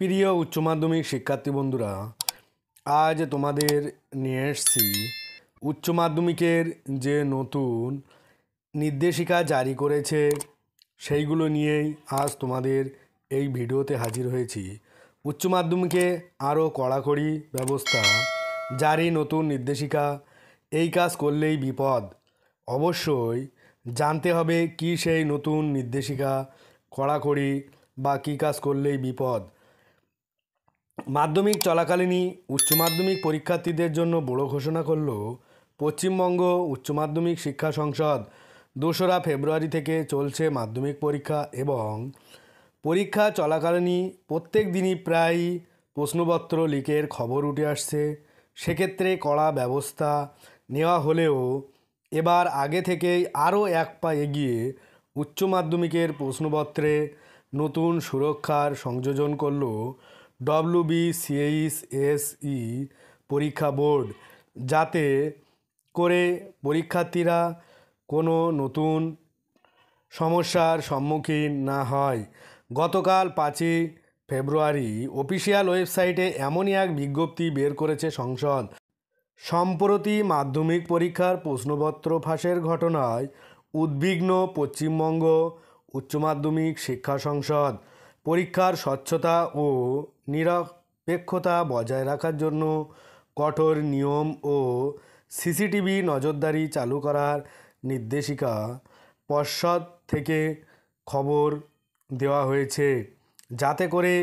প্রিয় উচ্চ মাধ্যমিক শিক্ষার্থী বন্ধুরা, আজ তোমাদের নিয়ে এসেছি উচ্চ মাধ্যমিকের যে নতুন নির্দেশিকা জারি করেছে সেইগুলো নিয়েই আজ তোমাদের এই ভিডিওতে হাজির হয়েছি। উচ্চ মাধ্যমিকে আরও কড়াকড়ি ব্যবস্থা জারি নতুন নির্দেশিকা, এই কাজ করলেই বিপদ। অবশ্যই জানতে হবে কি সেই নতুন নির্দেশিকা, কড়াকড়ি বা কী কাজ করলেই বিপদ। মাধ্যমিক চলাকালীনই উচ্চ মাধ্যমিক পরীক্ষার্থীদের জন্য বড় ঘোষণা করল পশ্চিমবঙ্গ উচ্চ মাধ্যমিক শিক্ষা সংসদ। 2রা ফেব্রুয়ারি থেকে চলছে মাধ্যমিক পরীক্ষা এবং পরীক্ষা চলাকালীনই প্রত্যেক দিনই প্রায় প্রশ্নপত্র লিকের খবর উঠে আসছে। সেক্ষেত্রে কড়া ব্যবস্থা নেওয়া হলেও এবার আগে থেকেই আরও এক পা এগিয়ে উচ্চ মাধ্যমিকের প্রশ্নপত্রে নতুন সুরক্ষার সংযোজন করল WBCSE পরীক্ষা বোর্ড, যাতে করে পরীক্ষার্থীরা কোনো নতুন সমস্যার সম্মুখীন না হয়। গতকাল 5ই ফেব্রুয়ারি অফিসিয়াল ওয়েবসাইটে এমনই এক বিজ্ঞপ্তি বের করেছে সংসদ। সম্প্রতি মাধ্যমিক পরীক্ষার প্রশ্নপত্র ফাঁসের ঘটনায় উদ্বিগ্ন পশ্চিমবঙ্গ উচ্চ মাধ্যমিক শিক্ষা সংসদ। পরীক্ষার স্বচ্ছতা ও নিরপেক্ষতা বজায় রাখার জন্য কঠোর নিয়ম ও সিসিটিভি নজরদারি চালু করার নির্দেশিকা পর্ষদ থেকে খবর দেওয়া হয়েছে, যাতে করে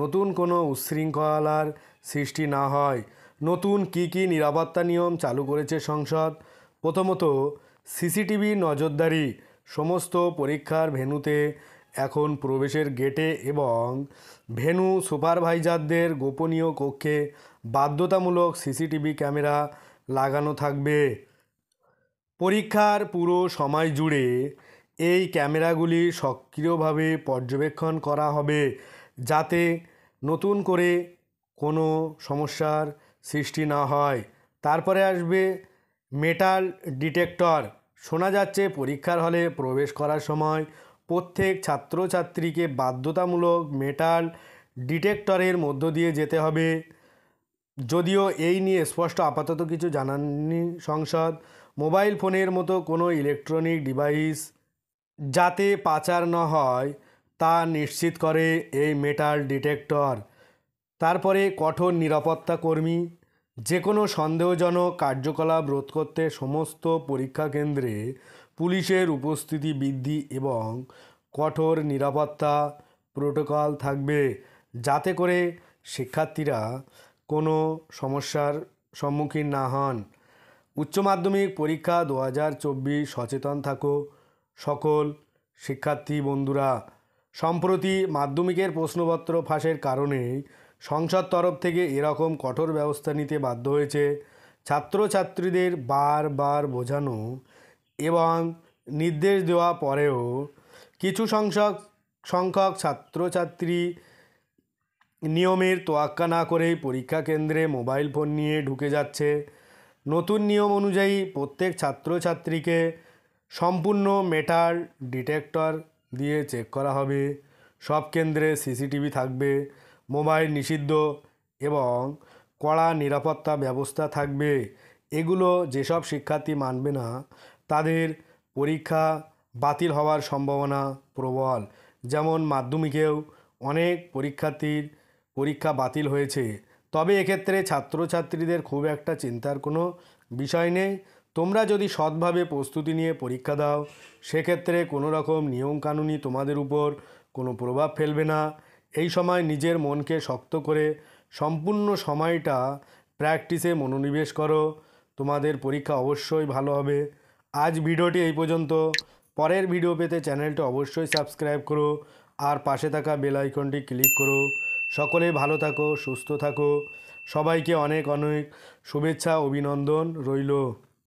নতুন কোনো উচ্ছৃঙ্খলার সৃষ্টি না হয়। নতুন কী কী নিরাপত্তা নিয়ম চালু করেছে সংসদ? প্রথমত, সিসিটিভি নজরদারি। সমস্ত পরীক্ষার ভেন্যুতে এখন প্রবেশের গেটে এবং ভেন্যু সুপারভাইজারদের গোপনীয় কক্ষে বাধ্যতামূলক সিসিটিভি ক্যামেরা লাগানো থাকবে। পরীক্ষার পুরো সময় জুড়ে এই ক্যামেরাগুলি সক্রিয়ভাবে পর্যবেক্ষণ করা হবে, যাতে নতুন করে কোনো সমস্যার সৃষ্টি না হয়। তারপরে আসবে মেটাল ডিটেক্টর। শোনা যাচ্ছে পরীক্ষার হলে প্রবেশ করার সময় প্রত্যেক ছাত্রছাত্রীকে বাধ্যতামূলক মেটাল ডিটেক্টরের মধ্য দিয়ে যেতে হবে। যদিও এই নিয়ে স্পষ্ট আপাতত কিছু জানাননি সংসদ। মোবাইল ফোনের মতো কোনো ইলেকট্রনিক ডিভাইস যাতে পাচার না হয় তা নিশ্চিত করে এই মেটাল ডিটেক্টর। তারপরে কঠোর নিরাপত্তা কর্মী। যে কোনো সন্দেহজনক কার্যকলাপ রোধ করতে সমস্ত পরীক্ষা কেন্দ্রে পুলিশের উপস্থিতি বৃদ্ধি এবং কঠোর নিরাপত্তা প্রোটোকল থাকবে, যাতে করে শিক্ষার্থীরা কোনো সমস্যার সম্মুখীন না হন। উচ্চ মাধ্যমিক পরীক্ষা 2024 সচেতন থাকো সকল শিক্ষার্থী বন্ধুরা। সম্প্রতি মাধ্যমিকের প্রশ্নপত্র ফাঁসের কারণেই সংসদ তরফ থেকে এরকম কঠোর ব্যবস্থা নিতে বাধ্য হয়েছে। ছাত্রছাত্রীদের বারবার বোঝানো এবং নির্দেশ দেওয়া পরেও কিছু সংখ্যক ছাত্রছাত্রী নিয়মের তোয়াক্কা না করেই পরীক্ষা কেন্দ্রে মোবাইল ফোন নিয়ে ঢুকে যাচ্ছে। নতুন নিয়ম অনুযায়ী প্রত্যেক ছাত্রছাত্রীকে সম্পূর্ণ মেটাল ডিটেক্টর দিয়ে চেক করা হবে। সব কেন্দ্রে সিসিটিভি থাকবে, মোবাইল নিষিদ্ধ এবং কড়া নিরাপত্তা ব্যবস্থা থাকবে। এগুলো যেসব শিক্ষার্থী মানবে না তাদের পরীক্ষা বাতিল হওয়ার সম্ভাবনা প্রবল। যেমন মাধ্যমিকেও অনেক পরীক্ষার্থীর পরীক্ষা বাতিল হয়েছে। তবে এক্ষেত্রে ছাত্রছাত্রীদের খুব একটা চিন্তার কোনো বিষয় নেই। তোমরা যদি সৎভাবে প্রস্তুতি নিয়ে পরীক্ষা দাও, সেক্ষেত্রে কোনো রকম নিয়মকানুনই তোমাদের উপর কোনো প্রভাব ফেলবে না। এই সময় নিজের মনকে শক্ত করে সম্পূর্ণ সময়টা প্র্যাকটিসে মনোনিবেশ করো, তোমাদের পরীক্ষা অবশ্যই ভালো হবে। আজ ভিডিওটি এই পর্যন্ত। পরের ভিডিও পেতে চ্যানেলটি অবশ্যই সাবস্ক্রাইব করো আর পাশে থাকা বেল আইকনটি ক্লিক করো। সকলে ভালো থাকো, সুস্থ থাকো। সবাইকে অনেক অনেক শুভেচ্ছা, অভিনন্দন রইল।